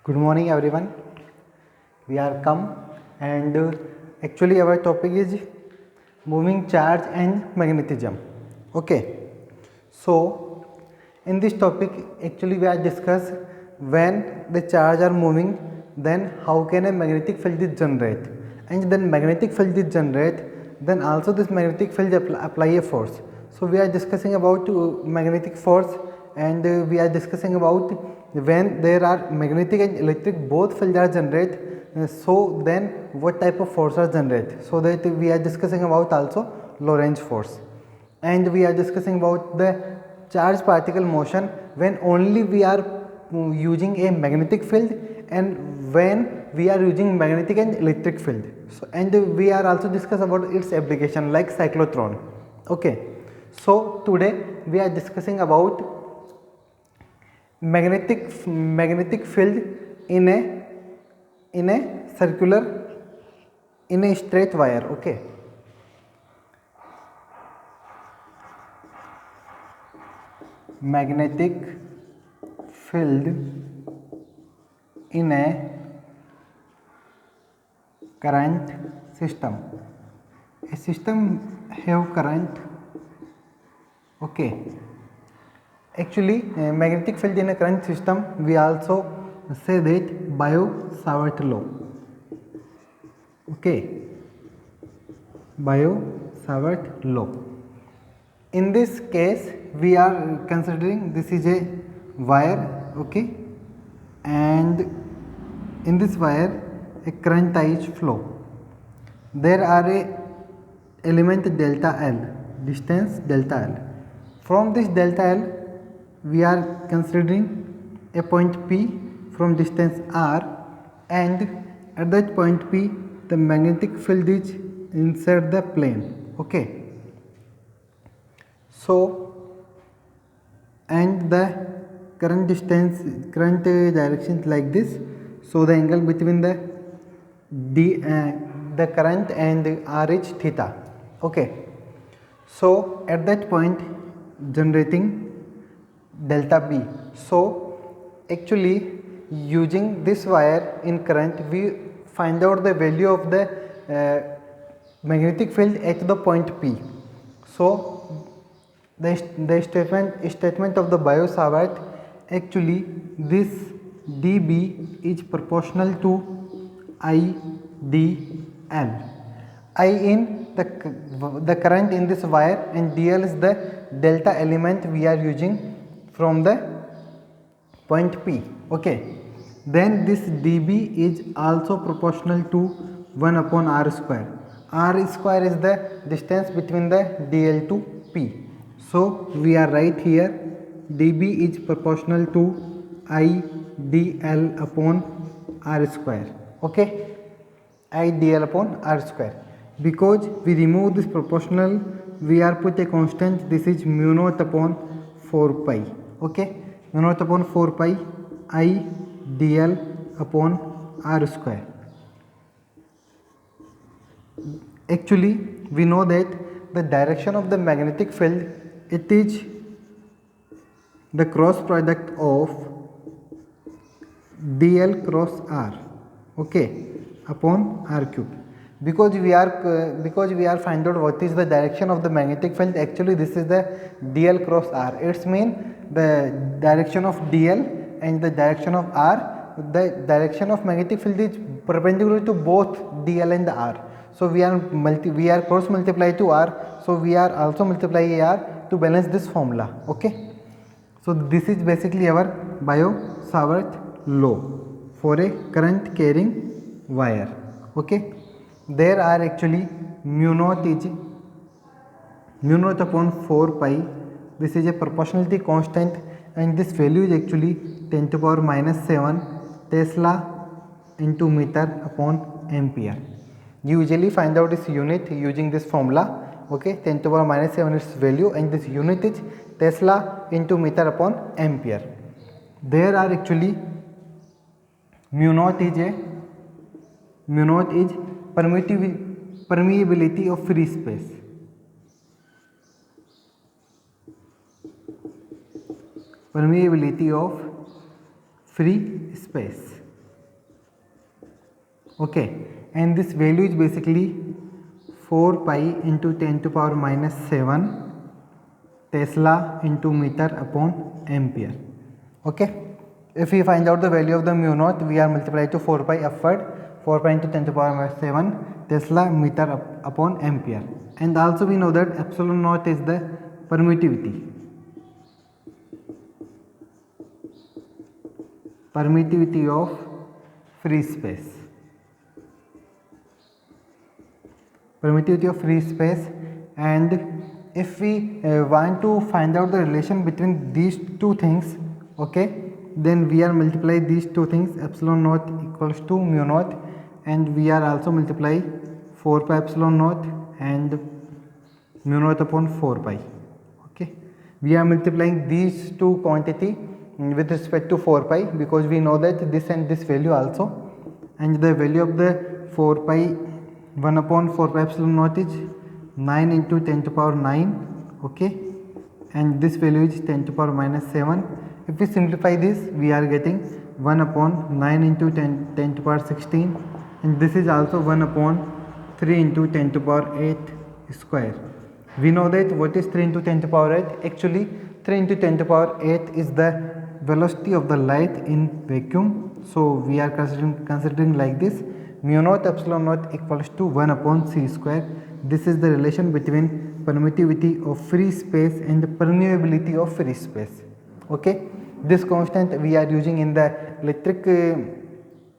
Good morning, everyone. We are come and actually our topic is moving charge and magnetism. Okay. So in this topic, actually we are discuss when the charge are moving, then how can a magnetic field is generate, and then magnetic field is generate, then also this magnetic field apply a force. So we are discussing about magnetic force, and we are discussing about when there are magnetic and electric both fields are generate, so then what type of force are generate. So that we are discussing about also Lorentz force, and we are discussing about the charge particle motion when only we are using a magnetic field and when we are using magnetic and electric field. So and we are also discuss about its application like cyclotron. Okay, so today we are discussing about magnetic field in a circular, in a straight wire. Okay, magnetic field in a current system. A system have current. Okay, actually magnetic field in a current system we also say that Biot-Savart law. Okay, Biot-Savart law. In this case we are considering this is a wire. Okay, and in this wire a current is flow. There are a element delta L, distance delta L. From this delta L we are considering a point P from distance r, and at that point P the magnetic field is inside the plane. Okay, so and the current direction is like this. So the angle between the the current and r is theta. Okay, so at that point generating delta B. So actually using this wire in current we find out the value of the magnetic field at the point P. So the statement of the Biot-Savart, actually this dB is proportional to IdL. I in the current in this wire, and dl is the delta element we are using from the point P. Okay, then this dB is also proportional to 1 upon r square. R square is the distance between the dl to P. So we are right here dB is proportional to IdL upon r square. Okay, IdL upon r square. Because we remove this proportional, we are put a constant. This is mu naught upon 4 pi. Okay, mu naught upon 4 pi IdL upon r square. Actually we know that the direction of the magnetic field, it is the cross product of dl cross r. Okay, upon r cube. Because we are find out what is the direction of the magnetic field. Actually this is the dl cross r. It's mean the direction of dl and the direction of r. The direction of magnetic field is perpendicular to both dl and r. So we are cross multiply to r. So we are also multiply r to balance this formula. Okay, so this is basically our Biot-Savart law for a current carrying wire. Okay, there are actually mu naught upon 4 pi. This is a proportionality constant, and this value is actually 10 to the power minus 7 Tesla into meter upon ampere. You usually find out this unit using this formula. Okay, 10 to the power minus 7 is value, and this unit is Tesla into meter upon ampere. There are actually mu naught is permeability of free space. Permeability of free space. okay, and this value is basically 4 pi into 10 to power minus 7 Tesla into meter upon ampere. Okay, if we find out the value of the mu naught, we are multiplied to 4 pi upward, 4 pi into 10 to power minus 7 Tesla meter upon ampere. And also we know that epsilon naught is the permittivity of free space. And if we want to find out the relation between these two things, okay, then we are multiply these two things, epsilon naught equals to mu naught, and we are also multiply 4 pi epsilon naught and mu naught upon 4 pi. Okay, we are multiplying these two quantity with respect to 4 pi because we know that this and this value also, and the value of the 4 pi 1 upon 4 pi epsilon naught is 9 into 10 to power 9, okay, and this value is 10 to power minus 7. If we simplify this, we are getting 1 upon 9 into 10 to power 16, and this is also 1 upon 3 into 10 to power 8 square. We know that what is 3 into 10 to power 8? Actually 3 into 10 to power 8 is the velocity of the light in vacuum. So we are considering like this, mu naught epsilon naught equals to 1 upon c square. This is the relation between permittivity of free space and permeability of free space. Okay, this constant we are using in the electric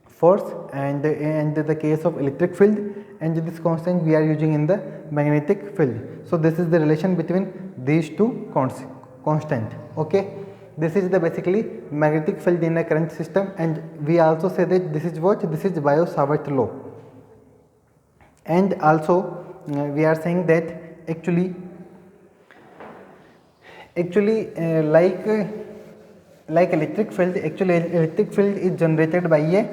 force and the case of electric field, and this constant we are using in the magnetic field. So this is the relation between these two constant. Okay, this is the basically magnetic field in a current system, and we also say that this is what, this is Biot-Savart law. And also we are saying that actually like electric field, actually electric field is generated by a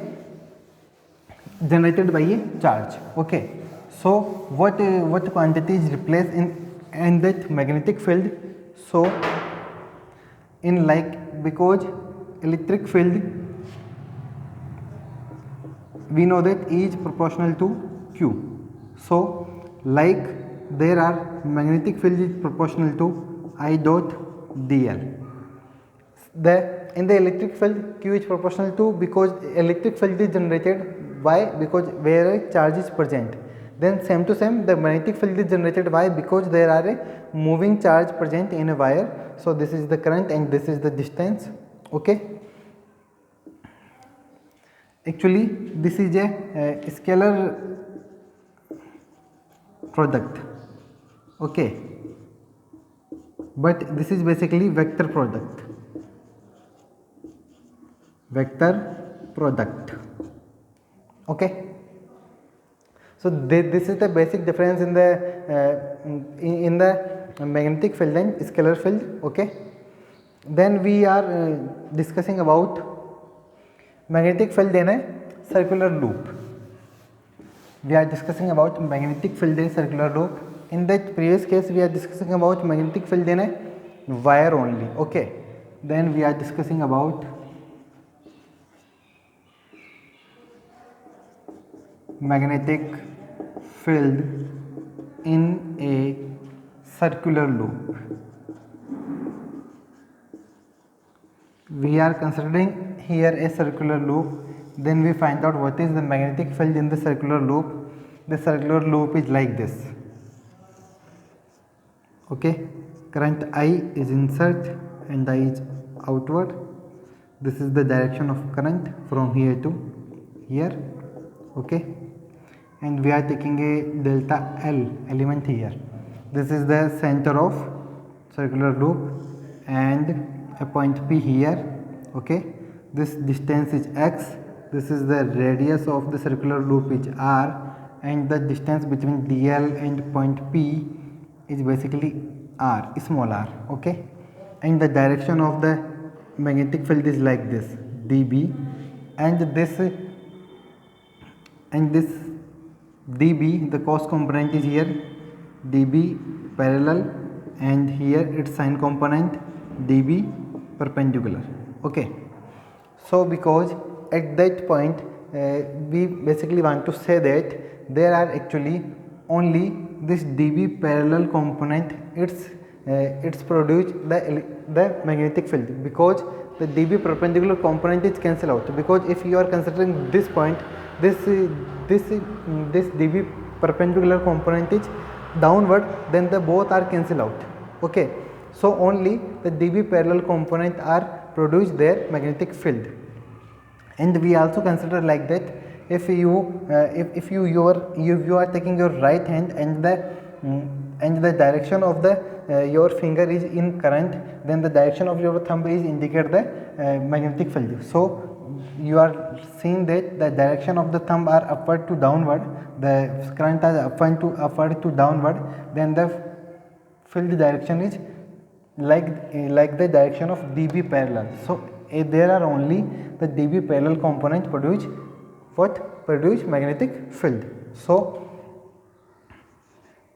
charge. Okay, so what quantity is replaced in that magnetic field? So in because electric field we know that E is proportional to Q. So like there are magnetic field is proportional to I dot dl. In the electric field Q is proportional to, because electric field is generated, why? Because where a charge is present. Then same to same the magnetic field is generated, why? Because there are a moving charge present in a wire. So this is the current and this is the distance. Okay, actually this is a scalar product. Okay, but this is basically vector product. Okay, so this is the basic difference in the magnetic field and scalar field. Okay, then we are discussing about magnetic field in a circular loop. We are discussing about magnetic field in circular loop. In that previous case we are discussing about magnetic field in a wire only. Okay, then we are discussing about magnetic field in a circular loop. We are considering here a circular loop, then we find out what is the magnetic field in the circular loop. The circular loop is like this. Okay, current I is inside and I is outward. This is the direction of current from here to here. Okay, and we are taking a delta L element here. This is the center of circular loop and a point P here. Okay, this distance is x, this is the radius of the circular loop is r, and the distance between dl and point P is basically r, small r. Okay, and the direction of the magnetic field is like this, dB, and this dB, the cos component is here, dB parallel, and here its sine component dB perpendicular. Okay, so because at that point we basically want to say that there are actually only this dB parallel component, it's produce the magnetic field, because the dB perpendicular component is cancel out, because if you are considering this point, this dB perpendicular component is downward, then the both are cancel out. Okay, so only the dB parallel component are produce their magnetic field. And we also consider like that, if you are taking your right hand and the direction of the your finger is in current, then the direction of your thumb is indicate the magnetic field. So you are seeing that the direction of the thumb are upward to downward, the current is upward to downward, then the field direction is like the direction of dB parallel. So there are only the dB parallel component produce magnetic field. So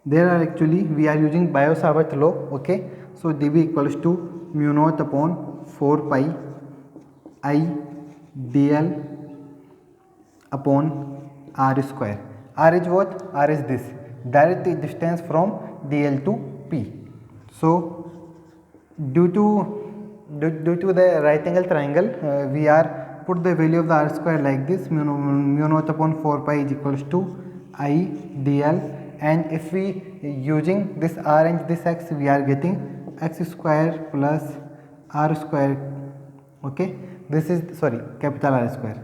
there are actually we are using Biot-Savart law. Okay, so dB equals to mu naught upon 4 pi I dl upon r square. R is what? R is this direct distance from dl to P. So due to the right angle triangle, we are put the value of the r square like this, mu naught upon 4 pi is equals to I dl, and if we using this r and this x, we are getting x square plus r square. Okay, this is capital R square.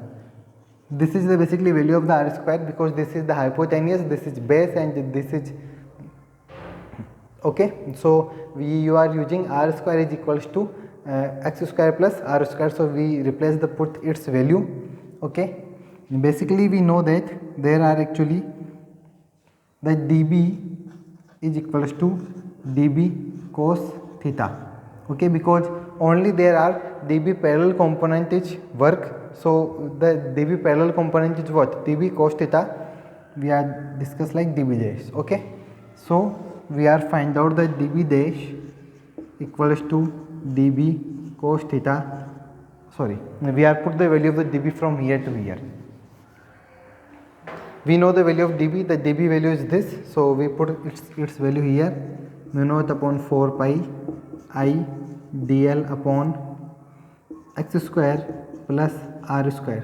This is the basically value of the r square, because this is the hypotenuse, this is base, and this is okay. So you are using r square is equals to x square plus r square, so we replace the put its value. Okay, basically we know that there are actually the dB is equals to dB cos theta. Okay, because only there are dB parallel component is work, so the dB parallel component is what? dB cos theta. We are discuss like dB dash. Okay, so we are find out that dB dash equals to dB cos theta. We are put the value of the dB from here to here. We know the value of dB, the dB value is this, so we put its value here, mu naught upon 4 pi I dl upon x square plus r square,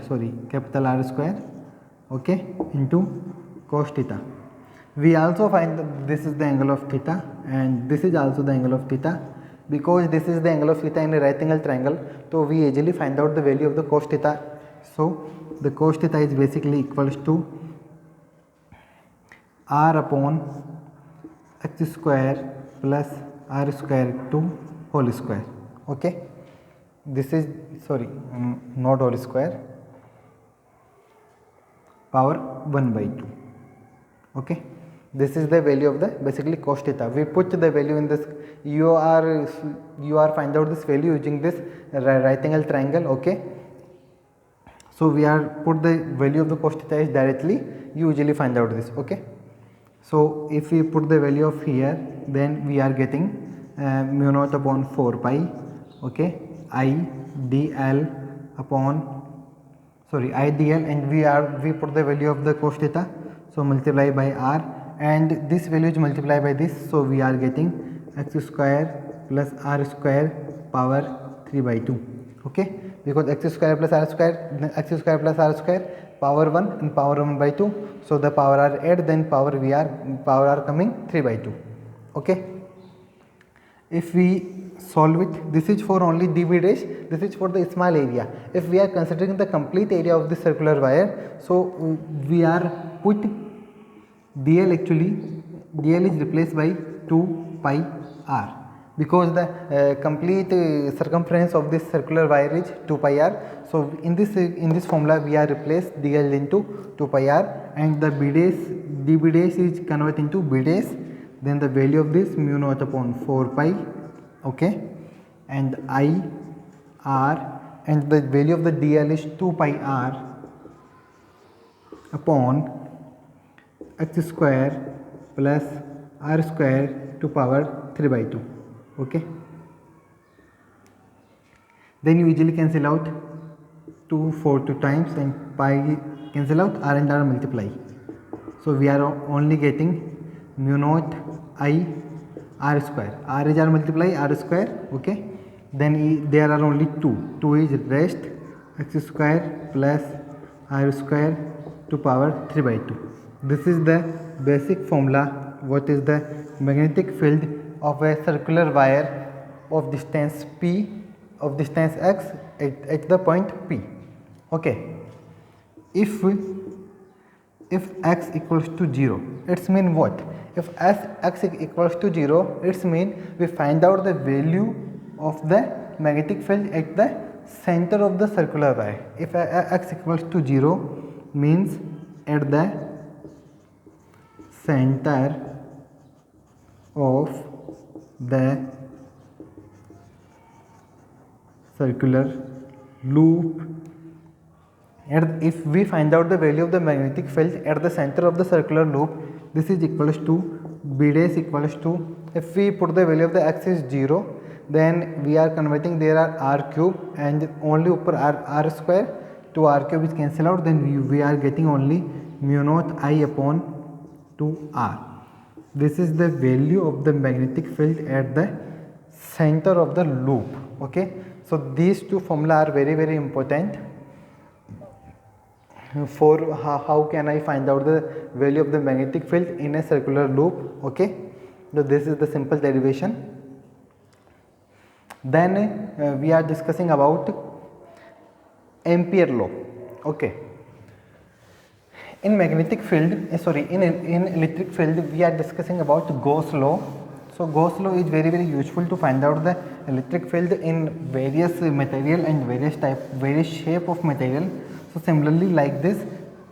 capital R square, okay, into cos theta. We also find that this is the angle of theta and this is also the angle of theta. Because this is the angle of theta in a right angle triangle, so we easily find out the value of the cos theta. So the cos theta is basically equals to r upon x square plus r square to whole square. Okay, this is not whole square, power 1 by 2. Okay, this is the value of the basically cos theta. We put the value in this, you are find out this value using this right angle triangle. Okay, so we are put the value of the cos theta is directly, you usually find out this. Okay, so if we put the value of here, then we are getting mu naught upon 4 pi, okay, I dl upon I dl, and we put the value of the cos theta, so multiply by r, and this value is multiplied by this, so we are getting x square plus r square power 3 by 2. Okay, because x square plus r square power 1 and power 1 by 2, so the power are add, then power are coming 3 by 2. Okay, if we solve it, this is for only dB dash, this is for the small area. If we are considering the complete area of the circular wire, so we are put dl, actually dl is replaced by 2 pi r, because the complete circumference of this circular wire is 2 pi r. So in this formula we are replaced dl into 2 pi r, and the dB dash is converted into b dash, then the value of this mu naught upon 4 pi, okay, and I r, and the value of the dl is 2 pi r upon x square plus r square to power 3 by 2. Okay, then you easily cancel out 2 4 2 times, and pi cancel out, r and r multiply. So we are only getting mu naught I r square. R is r multiply r square. Okay. Then there are only 2. 2 is rest x square plus r square to power 3 by 2. This is the basic formula. What is the magnetic field of a circular wire of distance p, of distance x at the point P. Okay. If x equals to 0, it's mean what? If x equals to 0, it's mean we find out the value of the magnetic field at the center of the circular wire. If x equals to 0 means at the center of the circular loop, and if we find out the value of the magnetic field at the center of the circular loop, this is equals to b dash equals to, if we put the value of the x is 0, then we are converting, there are r cube and only upper r square to r cube is cancel out, then we are getting only mu naught I upon 2r. This is the value of the magnetic field at the center of the loop. Okay. So these two formula are very important for how can I find out the value of the magnetic field in a circular loop. Okay. So this is the simple derivation. Then we are discussing about Ampere law. Okay. In magnetic field, in electric field, we are discussing about Gauss law. So Gauss law is very useful to find out the electric field in various material and various shape of material. So similarly, like this,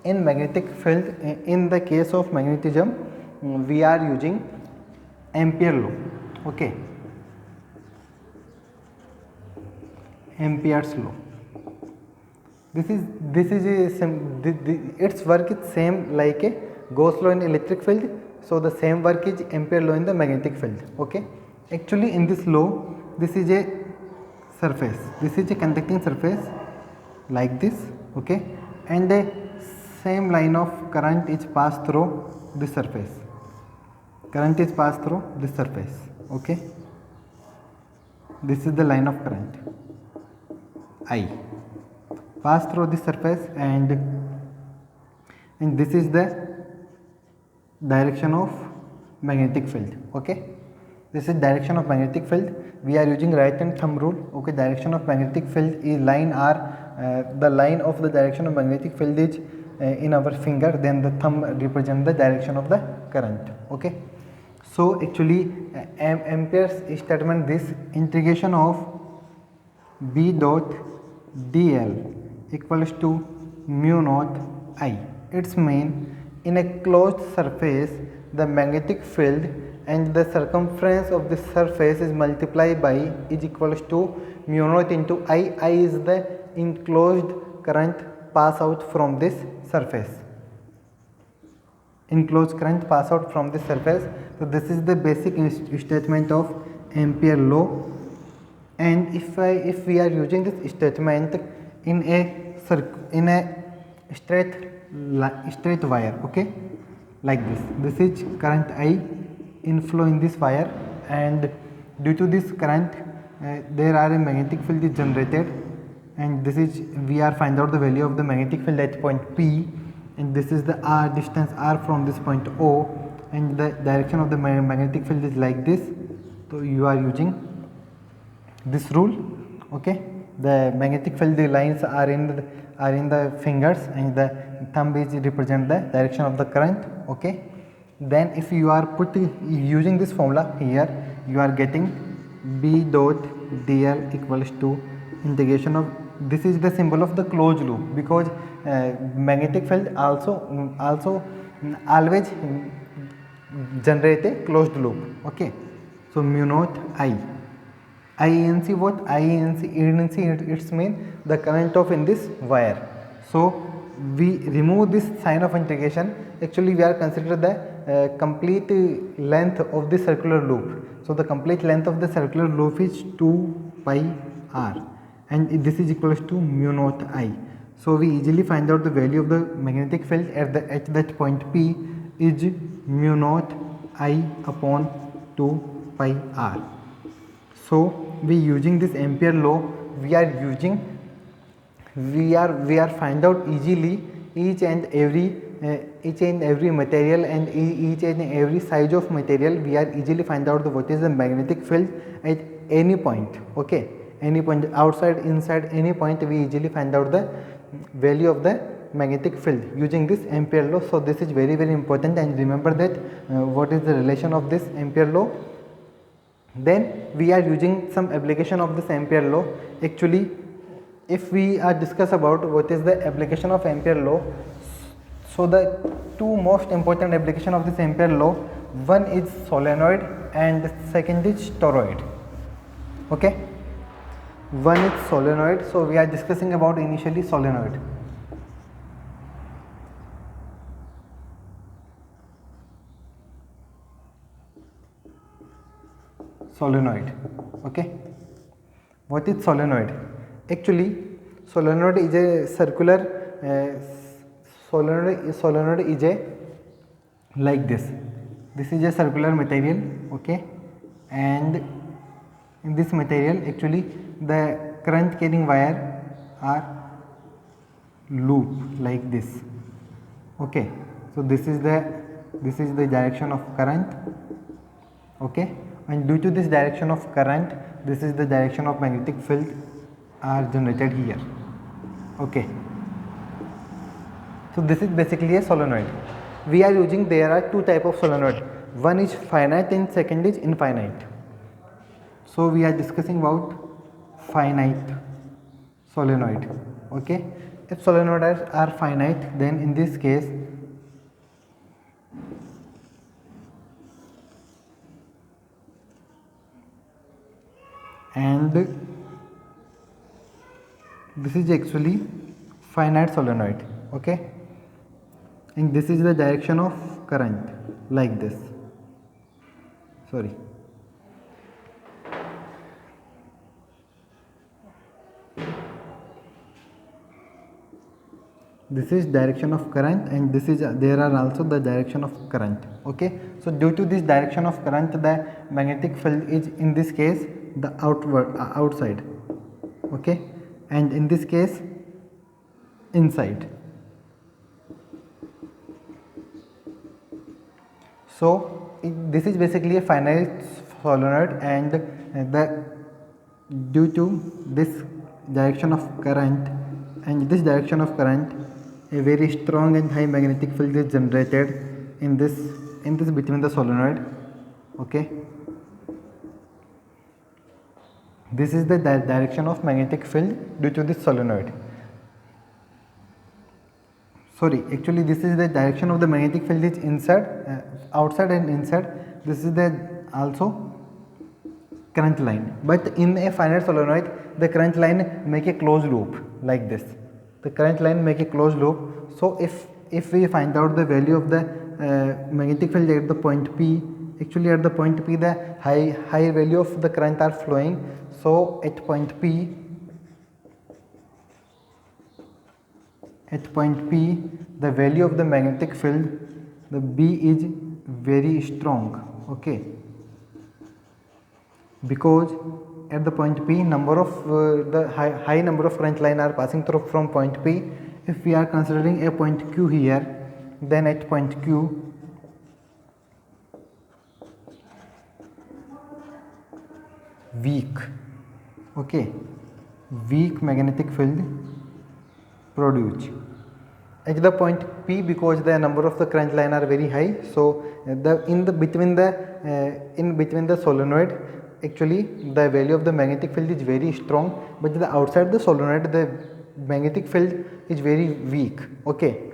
in magnetic field, in the case of magnetism, we are using Ampere law. Okay. Ampere's law. This is its work is same like a Gauss law in electric field. So the same work is Ampere law in the magnetic field. Okay. Actually, in this law, this is a surface. This is a conducting surface like this. Okay. And the same line of current is passed through this surface. Current is passed through this surface. Okay. This is the line of current I pass through this surface, and this is the direction of magnetic field. Okay. This is direction of magnetic field. We are using right hand thumb rule. Okay. Direction of magnetic field is line R. The line of the direction of magnetic field is in our finger, then the thumb represents the direction of the current. Okay. So actually Ampere's statement, this integration of B dot dl equals to mu naught I. Its mean in a closed surface, the magnetic field and the circumference of the surface is multiplied by is equals to mu naught into I. I is the enclosed current pass out from this surface. Enclosed current pass out from this surface. So this is the basic statement of Ampere law. And if we are using this statement in a straight wire, okay, like this is current I inflow in this wire, and due to this current there are a magnetic field is generated, and this is, we are find out the value of the magnetic field at point P, and this is the r distance r from this point O, and the direction of the magnetic field is like this. So you are using this rule. Okay. The magnetic field lines are in the fingers, and the thumb is represent the direction of the current. Okay. Then if you are using this formula here, you are getting B dot dl equals to integration of, this is the symbol of the closed loop, because magnetic field also always generate a closed loop. Okay. So mu naught I. INC what? INC it's mean the current of in this wire. So we remove this sign of integration. Actually we are consider the complete length of the circular loop. So the complete length of the circular loop is 2 pi r, and this is equals to mu naught I. So we easily find out the value of the magnetic field at that point P is mu naught I upon 2 pi r. So we using this Ampere law, we are find out easily each and every material and each and every size of material. We are easily find out what is the magnetic field at any point. Okay, any point, outside, inside, any point, we easily find out the value of the magnetic field using this Ampere law. So this is very important, and remember that what is the relation of this Ampere law. Then we are using some application of this Ampere law. Actually, if we are discuss about what is the application of Ampere law, so the two most important application of this Ampere law, one is solenoid and second is toroid. Okay, one is solenoid, so we are discussing about initially solenoid. Solenoid. Okay, what is solenoid? Actually, solenoid is a circular solenoid is a like this. This is a circular material. Okay, and in this material actually the current carrying wire are loop like this. Okay, so this is the direction of current. Okay, and due to this direction of current, this is the direction of magnetic field are generated here. Okay, so this is basically a solenoid. We are using, there are two type of solenoid, one is finite and second is infinite. So we are discussing about finite solenoid. Okay, if solenoids are finite, then in this case and this is actually finite solenoid. Okay, and this is the direction of current like this. Sorry, this is direction of current, and this is there are also the direction of current. Okay, so due to this direction of current, the magnetic field is in this case the outside. Okay, and in this case inside. So this is basically a finite solenoid, and the due to this direction of current and this direction of current, a very strong and high magnetic field is generated in this between the solenoid. Okay, this is the direction of magnetic field due to this solenoid. Sorry, actually this is the direction of the magnetic field is inside, outside and inside. This is the also current line, but in a finite solenoid the current line make a closed loop like this. The current line make a closed loop. So if we find out the value of the magnetic field at the point P, actually at the point P the high value of the current are flowing. So at point P the value of the magnetic field, the B is very strong. Okay, because at the point P number of the high number of current line are passing through from point P. If we are considering a point Q here, then at point Q weak, okay, weak magnetic field produced at the point P, because the number of the current line are very high. So in between the solenoid, actually the value of the magnetic field is very strong, but the outside the solenoid the magnetic field is very weak. Okay,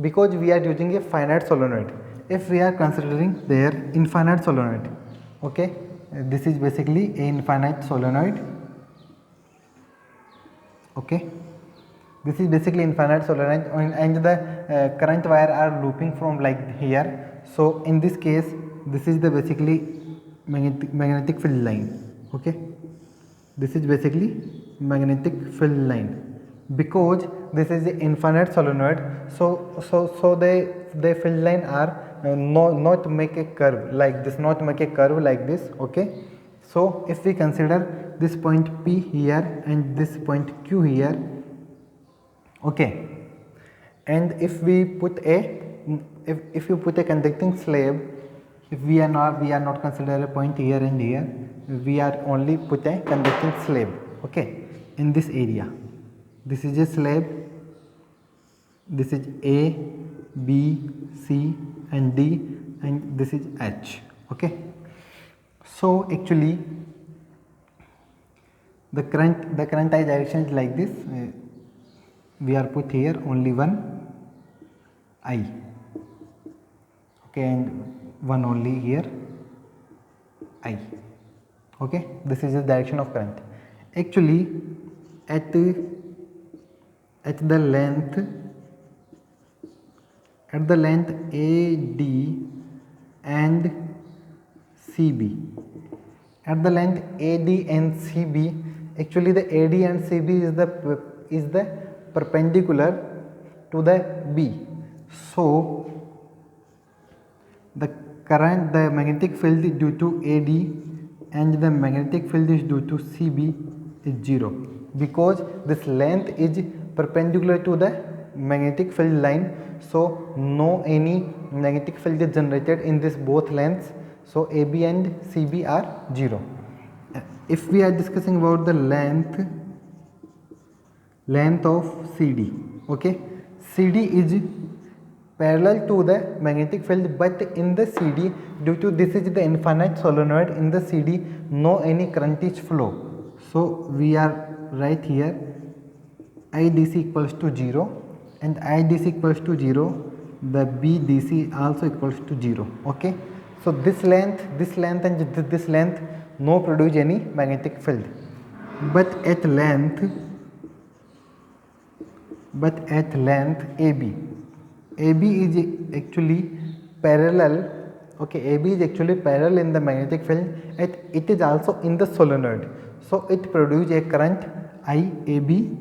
because we are using a finite solenoid. If we are considering their infinite solenoid, okay, this is basically a infinite solenoid. Okay, this is basically infinite solenoid, and the current wire are looping from like here. So in this case, this is the basically magnetic field line. Okay, this is basically magnetic field line. because this is the infinite solenoid, so they field line are not make a curve like this, not make a curve like this. Okay, so if we consider this point P here and this point Q here, okay, and if we put a if you put a conducting slab, if we are not consider a point here and here, we are only put a conducting slab, okay, in this area. This is a slab, this is A, B, C and D, and this is H, okay. So actually the current I direction is like this. We are put here only one I, okay, and one only here I, okay. This is the direction of current. Actually at the length AD and CB, at the length AD and CB, actually the AD and CB is the perpendicular to the B. So the magnetic field due to AD and the magnetic field is due to CB is 0, because this length is perpendicular to the magnetic field line. So no any magnetic field is generated in this both lengths. So AB and CB are 0. If we are discussing about the length of CD, okay, CD is parallel to the magnetic field, but in the CD, due to this is the infinite solenoid, in the CD no any current is flow. So we are right here IDC equals to 0 and IDC equals to 0, the BDC also equals to 0, okay. So this length and this length no produce any magnetic field, but at length AB is actually parallel, okay, AB is actually parallel in the magnetic field, and it is also in the solenoid. So it produces a current IAB,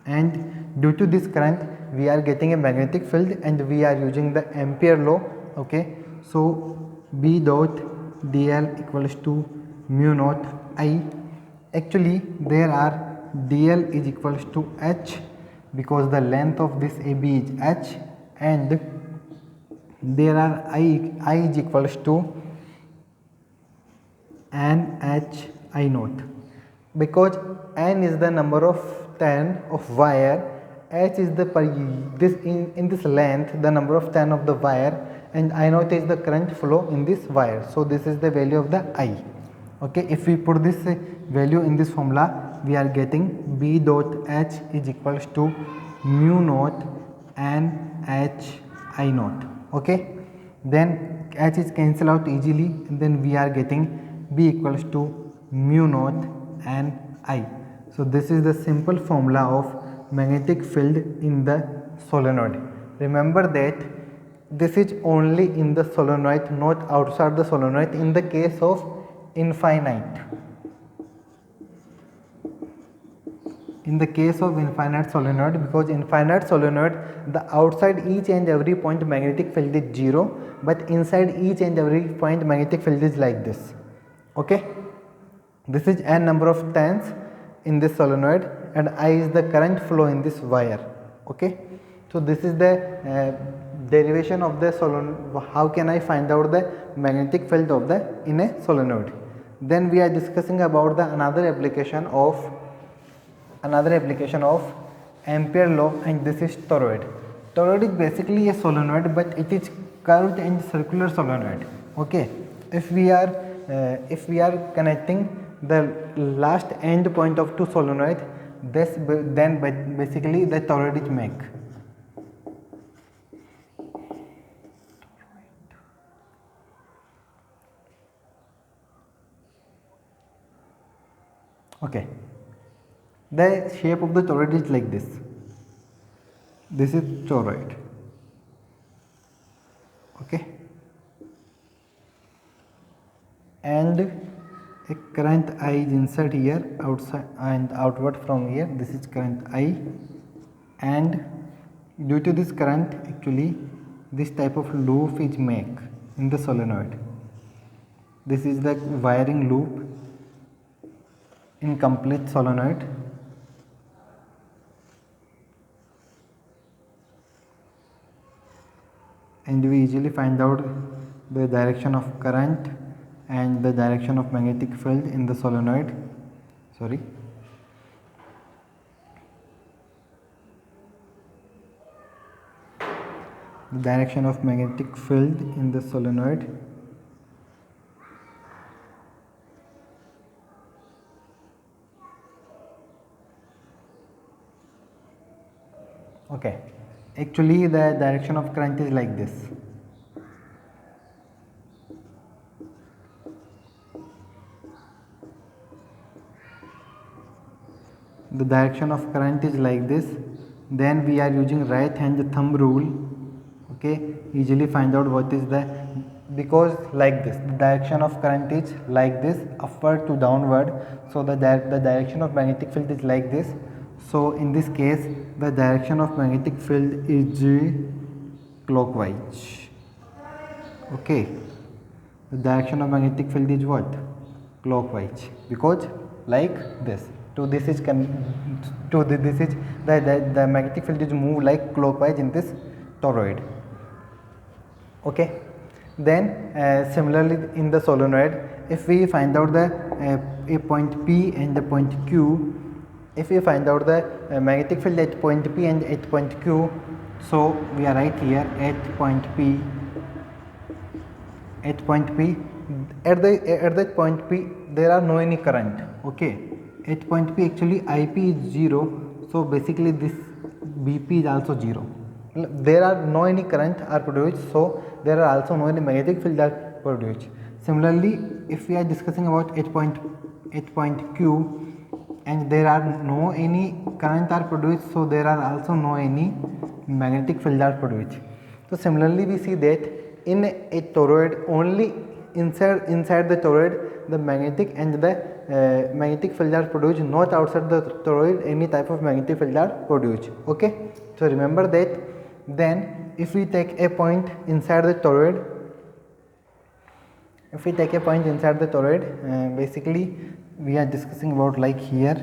and due to this current we are getting a magnetic field and we are using the Ampere law, okay. So B dot dl equals to mu naught I. Actually there are dl is equals to h, because the length of this AB is h, and there are I is equals to NH I naught, because N is the number of turn of wire, H is the in this length the number of turn of the wire, and I naught is the current flow in this wire. So this is the value of the I, okay. If we put this value in this formula, we are getting B dot H is equals to mu naught NH I naught, okay. Then H is cancelled out easily, and then we are getting B equals to mu naught NI. So this is the simple formula of magnetic field in the solenoid. Remember that this is only in the solenoid, not outside the solenoid in the case of infinite. In the case of infinite solenoid, because infinite solenoid the outside each and every point magnetic field is 0, but inside each and every point magnetic field is like this, okay. This is n number of turns in this solenoid, and I is the current flow in this wire, okay. So this is the derivation of the solenoid. How can I find out the magnetic field of the in a solenoid? Then we are discussing about the another application of Ampere law, and this is toroid. Toroid is basically a solenoid, but it is curved and circular solenoid, okay. If we are connecting the last end point of two solenoid, then basically the toroid is make. Okay, the shape of the toroid is like this. This is toroid, okay, and a current I is inside here, outside and outward from here. This is current I, and due to this current actually this type of loop is made in the solenoid. This is the wiring loop in complete solenoid. And we easily find out the direction of current and the direction of magnetic field in the solenoid. Sorry. The direction of magnetic field in the solenoid. Okay, actually the direction of current is like this. The direction of current is like this. Then we are using right hand thumb rule. Okay, easily find out what is the, because like this the direction of current is like this, upward to downward. So the direction of magnetic field is like this. So in this case the direction of magnetic field is clockwise. Okay, the direction of magnetic field is what? Clockwise, because like this. So this is this is the magnetic field is move like clockwise in this toroid. Okay, then similarly in the solenoid, if we find out the a point P and the point Q, if we find out the magnetic field at point P and at point Q, so we are right here at point P. At point P, at that point P there are no any current. Okay, at point P actually IP is 0, so basically this BP is also 0. There are no any current are produced, so there are also no any magnetic field are produced. Similarly, if we are discussing about at point Q and there are no any current are produced, so there are also no any magnetic field are produced. So similarly we see that in a toroid only inside the toroid the magnetic and the magnetic field are produced, not outside the toroid any type of magnetic field are produced. Okay, so remember that. Then if we take a point inside the toroid, basically we are discussing about like here.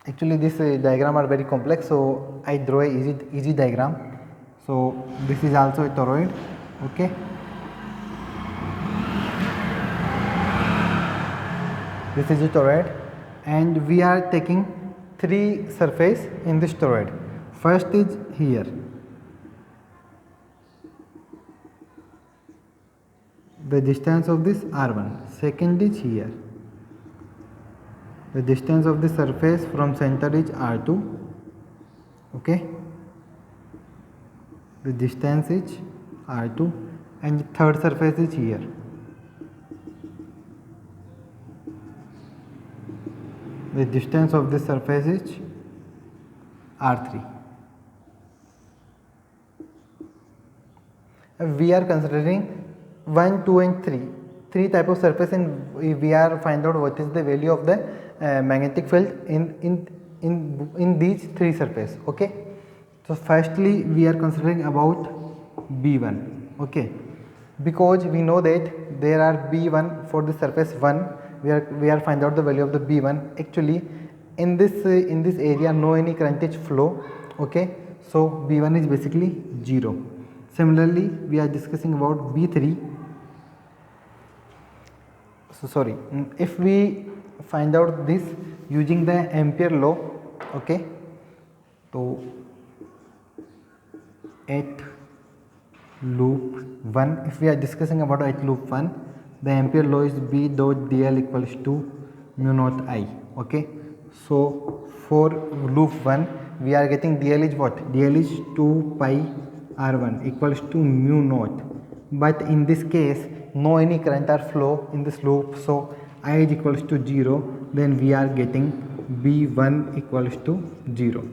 Actually this diagram are very complex, so I draw a easy diagram. So this is also a toroid. Okay, this is a toroid and we are taking three surface in this toroid. First is here, the distance of this R1. Second is here, the distance of the surface from center is R2. Okay, the distance is R2, and the third surface is here. The distance of this surface is R3. We are considering 1, 2 and 3 type of surface, and we are find out what is the value of the magnetic field in these three surface. Okay, so firstly we are considering about B1. Okay, because we know that there are B1 for the surface 1, we are find out the value of the B1. Actually in this area no any current is flow. Okay, so B1 is basically 0. Similarly we are discussing about B3. So sorry, if we find out this using the Ampere law. Okay, so at loop 1, if we are discussing about at loop 1, the Ampere law is B dot dl equals to mu naught I. Okay, so for loop 1 we are getting dl is what? Dl is 2 pi R1 equals to mu naught, but in this case no any current or flow in this loop, so I is equals to 0, then we are getting B1 equals to 0.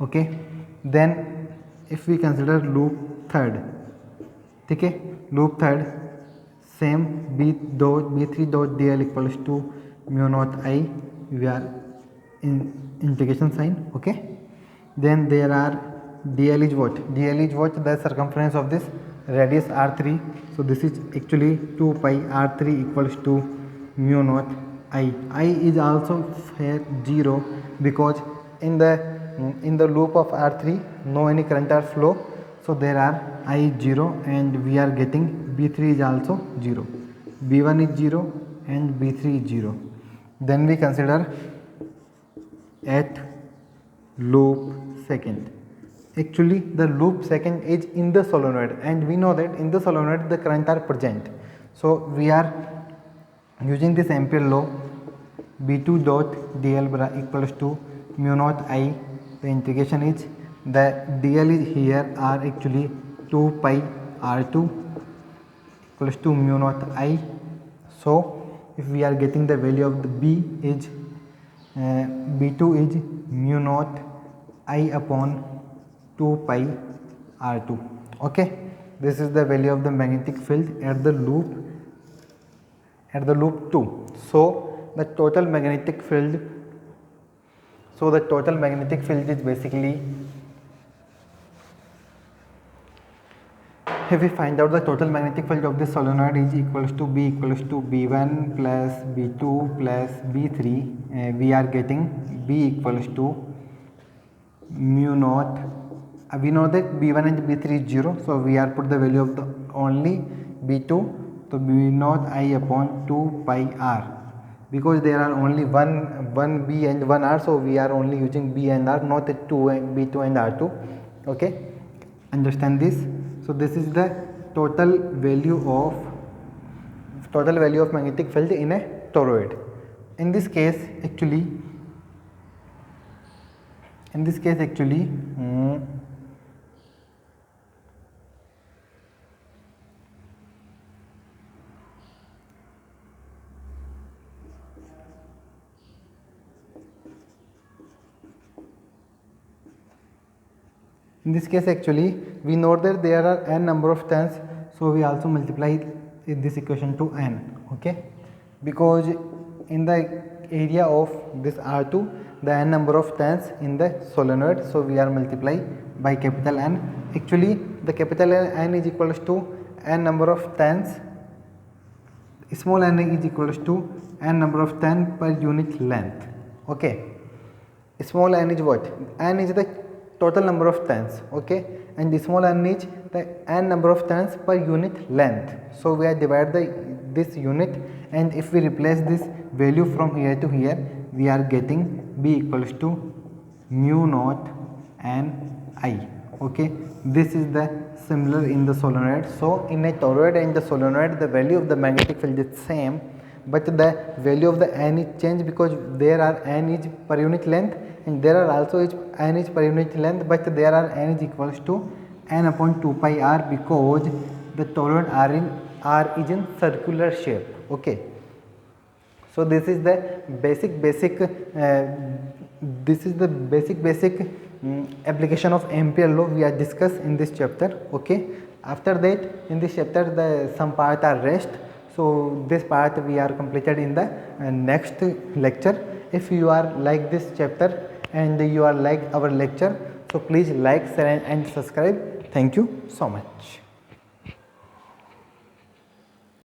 Okay, then if we consider loop third, okay, loop third same B3 dot dl equals to mu naught I, we are in integration sign. Okay, Then there are dl is what? Dl is what? The circumference of this radius r3. So this is actually 2 pi r3 equals to mu naught I. I is also here 0 because in the loop of r3 no any current or flow, so there are I is 0 and we are getting b3 is also 0, b1 is 0 and b3 is 0. Then we consider at loop second. Actually the loop second is in the solenoid and we know that in the solenoid the current are present. So we are using this ampere law, b2 dot dl equals to mu naught I. The integration is, the dl is here are actually 2 pi r2 equals to mu naught I. So if we are getting the value of the b is b2 is mu naught I upon 2 pi r2. Okay, this is the value of the magnetic field at the loop 2. So the total magnetic field is basically, if we find out the total magnetic field of this solenoid is equals to b equals to b1 plus b2 plus b3, we are getting b equals to mu naught. We know that b1 and b3 is 0, so we are put the value of the only b2, so b naught I upon 2 pi r, because there are only one b and one r, so we are only using b and r, not the b2 and r2. Okay, understand this. So this is the total value of magnetic field in a toroid. In this case actually we know that there are n number of turns, so we also multiply this equation to n. Okay, because in the area of this r2 the n number of turns in the solenoid, so we are multiply by capital N. Actually the capital N is equals to n number of turns, small n is equals to n number of turns per unit length. Okay, small n is what? N is the total number of turns. Okay, and the small n is the n number of turns per unit length. So we are divide this unit, and if we replace this value from here to here, we are getting b equals to mu naught n I. Okay, this is the similar in the solenoid. So in a toroid and the solenoid the value of the magnetic field is same, but the value of the n is changed because there are n is per unit length and there are also n is per unit length, but there are n is equals to n upon 2 pi r because the toroid r is in circular shape. Okay, so this is the basic application of ampere law we are discussed in this chapter. Okay, after that in this chapter the some part are rest, so this part we are completed in the next lecture. If you are like this chapter and you are like our lecture, so please like, share and subscribe. Thank you so much.